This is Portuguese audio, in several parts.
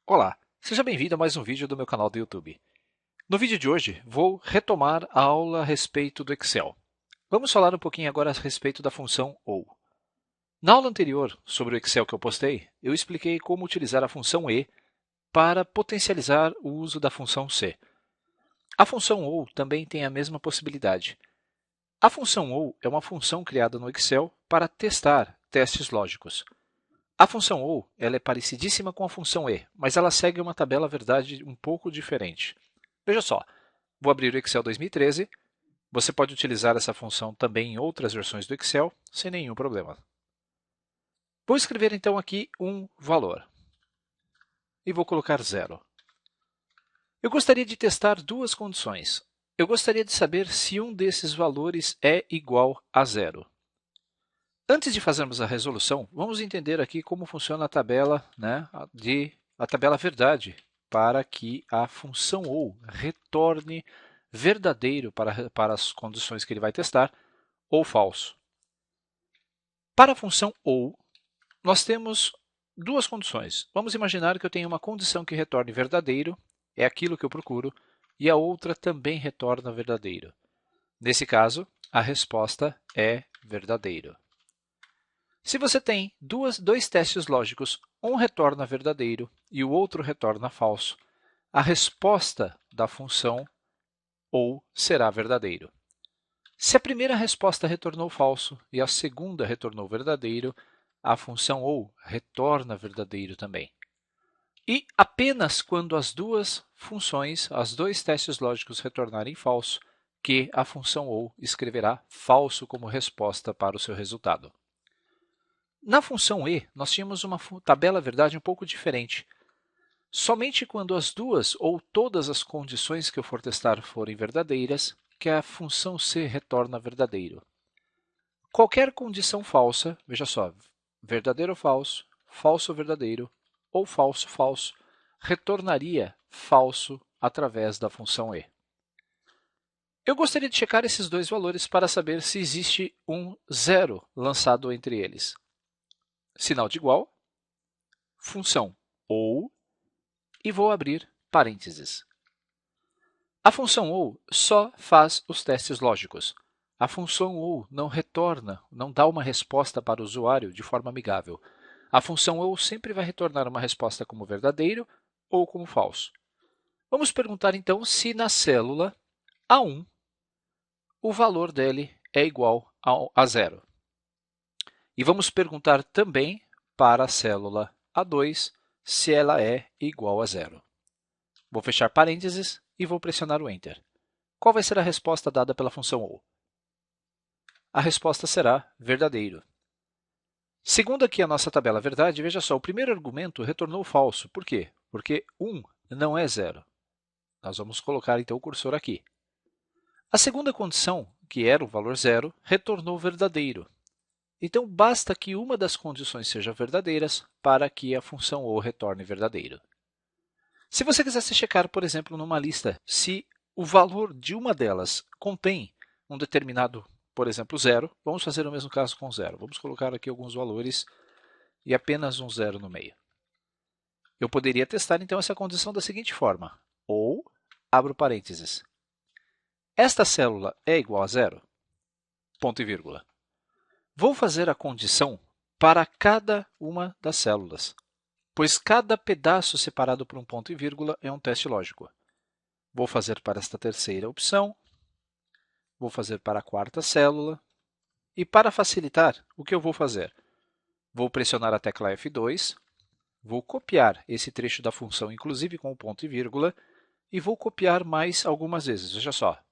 Olá, seja bem-vindo a mais um vídeo do meu canal do YouTube. No vídeo de hoje, vou retomar a aula a respeito do Excel. Vamos falar um pouquinho agora a respeito da função OU. Na aula anterior, sobre o Excel que eu postei, eu expliquei como utilizar a função E para potencializar o uso da função C. A função OU também tem a mesma possibilidade. A função OU é uma função criada no Excel para testar testes lógicos. A função OU ela é parecidíssima com a função E, mas ela segue uma tabela verdade um pouco diferente. Veja só, vou abrir o Excel 2013. Você pode utilizar essa função também em outras versões do Excel, sem nenhum problema. Vou escrever então aqui um valor e vou colocar 0. Eu gostaria de testar duas condições. Eu gostaria de saber se um desses valores é igual a 0. Antes de fazermos a resolução, vamos entender aqui como funciona a tabela, a tabela verdade, para que a função OU retorne verdadeiro para as condições que ele vai testar, ou falso. Para a função OU, nós temos duas condições. Vamos imaginar que eu tenho uma condição que retorne verdadeiro, é aquilo que eu procuro, e a outra também retorna verdadeiro. Nesse caso, a resposta é verdadeiro. Se você tem dois testes lógicos, um retorna verdadeiro e o outro retorna falso, a resposta da função OU será verdadeiro. Se a primeira resposta retornou falso e a segunda retornou verdadeiro, a função OU retorna verdadeiro também. E apenas quando as duas funções, os dois testes lógicos retornarem falso, que a função OU escreverá falso como resposta para o seu resultado. Na função E, nós tínhamos uma tabela verdade um pouco diferente. Somente quando as duas ou todas as condições que eu for testar forem verdadeiras, que a função C retorna verdadeiro. Qualquer condição falsa, veja só, verdadeiro ou falso, falso ou verdadeiro, ou falso, falso, retornaria falso através da função E. Eu gostaria de checar esses dois valores para saber se existe um zero lançado entre eles. Sinal de igual, função OU, e vou abrir parênteses. A função OU só faz os testes lógicos. A função OU não retorna, não dá uma resposta para o usuário de forma amigável. A função OU sempre vai retornar uma resposta como verdadeiro ou como falso. Vamos perguntar então se na célula A1 o valor dele é igual a 0. E vamos perguntar também para a célula A2 se ela é igual a 0. Vou fechar parênteses e vou pressionar o Enter. Qual vai ser a resposta dada pela função OU? A resposta será verdadeiro. Segundo aqui a nossa tabela verdade, veja só, o primeiro argumento retornou falso. Por quê? Porque 1 não é 0. Nós vamos colocar então o cursor aqui. A segunda condição, que era o valor 0, retornou verdadeiro. Então, basta que uma das condições seja verdadeiras para que a função OU retorne verdadeiro. Se você quisesse checar, por exemplo, numa lista, se o valor de uma delas contém um determinado, por exemplo, 0, vamos fazer o mesmo caso com 0. Vamos colocar aqui alguns valores e apenas um 0 no meio. Eu poderia testar, então, essa condição da seguinte forma. Ou, abro parênteses, esta célula é igual a 0? Ponto e vírgula. Vou fazer a condição para cada uma das células, pois cada pedaço separado por um ponto e vírgula é um teste lógico. Vou fazer para esta terceira opção, vou fazer para a quarta célula, e para facilitar, o que eu vou fazer? Vou pressionar a tecla F2, vou copiar esse trecho da função, inclusive com o ponto e vírgula, e vou copiar mais algumas vezes. Veja só.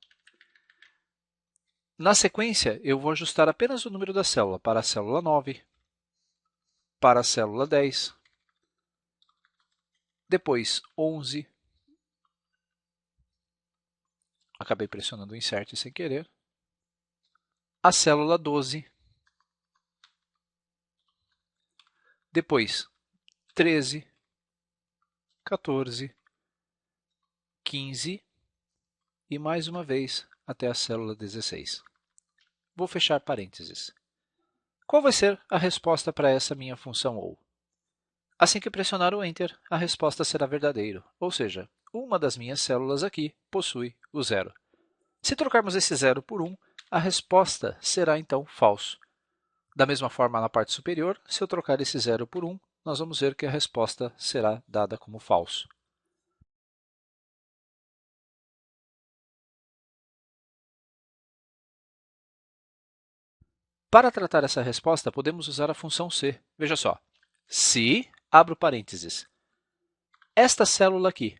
Na sequência, eu vou ajustar apenas o número da célula para a célula 9, para a célula 10, depois 11, acabei pressionando o Insert sem querer, a célula 12, depois 13, 14, 15 e mais uma vez até a célula 16. Vou fechar parênteses. Qual vai ser a resposta para essa minha função OU? Assim que pressionar o Enter, a resposta será verdadeiro, ou seja, uma das minhas células aqui possui o 0. Se trocarmos esse 0 por 1, a resposta será então falso. Da mesma forma, na parte superior, se eu trocar esse 0 por 1, nós vamos ver que a resposta será dada como falso. Para tratar essa resposta, podemos usar a função se. Veja só, se, abro parênteses, esta célula aqui.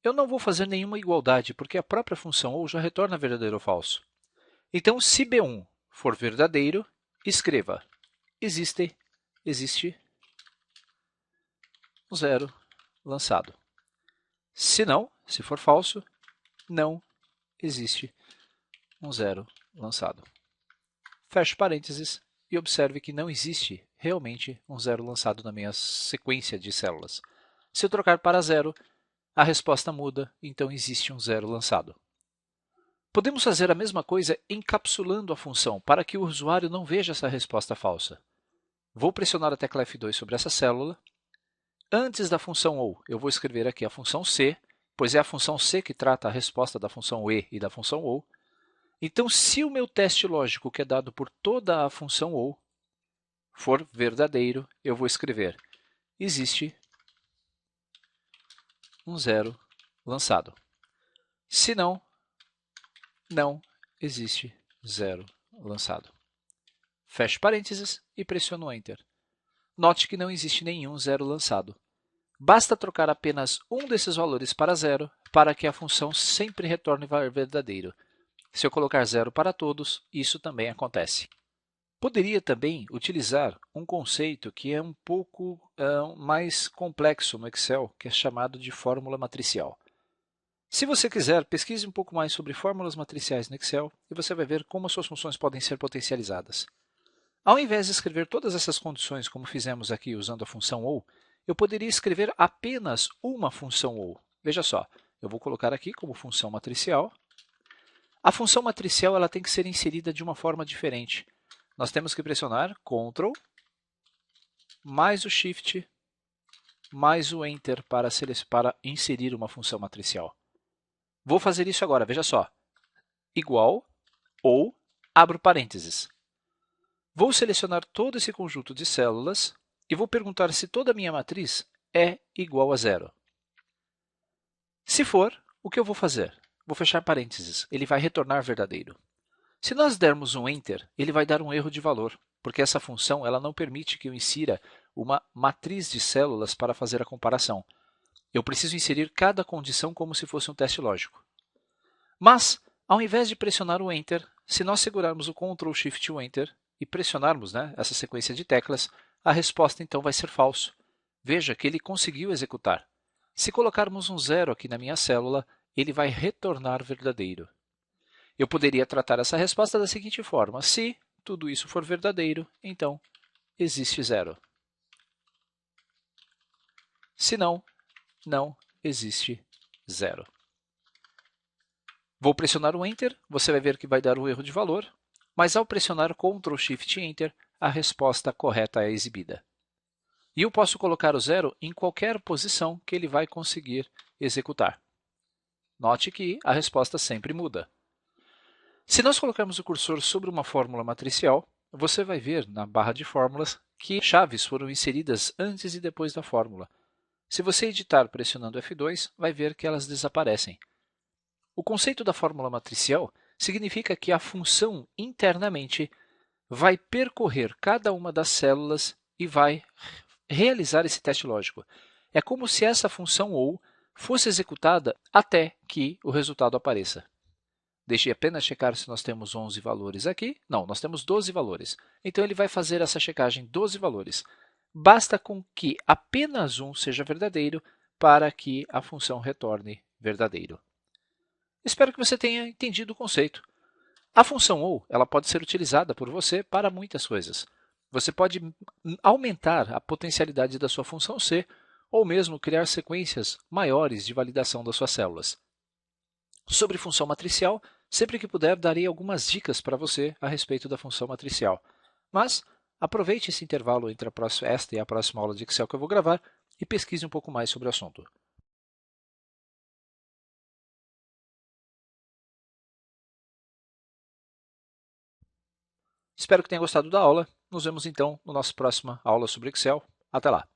Eu não vou fazer nenhuma igualdade, porque a própria função ou já retorna verdadeiro ou falso. Então, se B1 for verdadeiro, escreva existe um 0 lançado. Se não, se for falso, não existe um 0 lançado. Fecho parênteses e observe que não existe realmente um 0 lançado na minha sequência de células. Se eu trocar para 0, a resposta muda, então existe um 0 lançado. Podemos fazer a mesma coisa encapsulando a função para que o usuário não veja essa resposta falsa. Vou pressionar a tecla F2 sobre essa célula. Antes da função OU, eu vou escrever aqui a função C, pois é a função C que trata a resposta da função E e da função OU. Então, se o meu teste lógico, que é dado por toda a função OU, for verdadeiro, eu vou escrever existe um 0 lançado. Se não, não existe 0 lançado. Fecho parênteses e pressiono Enter. Note que não existe nenhum 0 lançado. Basta trocar apenas um desses valores para 0 para que a função sempre retorne verdadeiro. Se eu colocar 0 para todos, isso também acontece. Poderia também utilizar um conceito que é um pouco mais complexo no Excel, que é chamado de fórmula matricial. Se você quiser, pesquise um pouco mais sobre fórmulas matriciais no Excel e você vai ver como as suas funções podem ser potencializadas. Ao invés de escrever todas essas condições, como fizemos aqui usando a função OU, eu poderia escrever apenas uma função OU. Veja só, eu vou colocar aqui como função matricial. A função matricial ela tem que ser inserida de uma forma diferente. Nós temos que pressionar Ctrl mais o Shift mais o Enter para inserir uma função matricial. Vou fazer isso agora, veja só. Igual ou abro parênteses. Vou selecionar todo esse conjunto de células e vou perguntar se toda a minha matriz é igual a 0. Se for, o que eu vou fazer? Vou fechar parênteses, ele vai retornar verdadeiro. Se nós dermos um Enter, ele vai dar um erro de valor, porque essa função ela não permite que eu insira uma matriz de células para fazer a comparação. Eu preciso inserir cada condição como se fosse um teste lógico. Mas, ao invés de pressionar o Enter, se nós segurarmos o Ctrl, Shift e o Enter e pressionarmos essa sequência de teclas, a resposta então vai ser falso. Veja que ele conseguiu executar. Se colocarmos um 0 aqui na minha célula, ele vai retornar verdadeiro. Eu poderia tratar essa resposta da seguinte forma: se tudo isso for verdadeiro, então existe 0. Se não, não existe 0. Vou pressionar o Enter, você vai ver que vai dar um erro de valor, mas ao pressionar Ctrl, Shift e Enter, a resposta correta é exibida. E eu posso colocar o 0 em qualquer posição que ele vai conseguir executar. Note que a resposta sempre muda. Se nós colocarmos o cursor sobre uma fórmula matricial, você vai ver na barra de fórmulas que chaves foram inseridas antes e depois da fórmula. Se você editar pressionando F2, vai ver que elas desaparecem. O conceito da fórmula matricial significa que a função internamente vai percorrer cada uma das células e vai realizar esse teste lógico. É como se essa função OU fosse executada até que o resultado apareça. Deixe apenas checar se nós temos 11 valores aqui. Não, nós temos 12 valores. Então, ele vai fazer essa checagem 12 valores. Basta com que apenas um seja verdadeiro para que a função retorne verdadeiro. Espero que você tenha entendido o conceito. A função OU ela pode ser utilizada por você para muitas coisas. Você pode aumentar a potencialidade da sua função C ou mesmo criar sequências maiores de validação das suas células. Sobre função matricial, sempre que puder, darei algumas dicas para você a respeito da função matricial. Mas Aproveite esse intervalo entre esta e a próxima aula de Excel que eu vou gravar e pesquise um pouco mais sobre o assunto. Espero que tenha gostado da aula. Nos vemos então na nossa próxima aula sobre Excel. Até lá!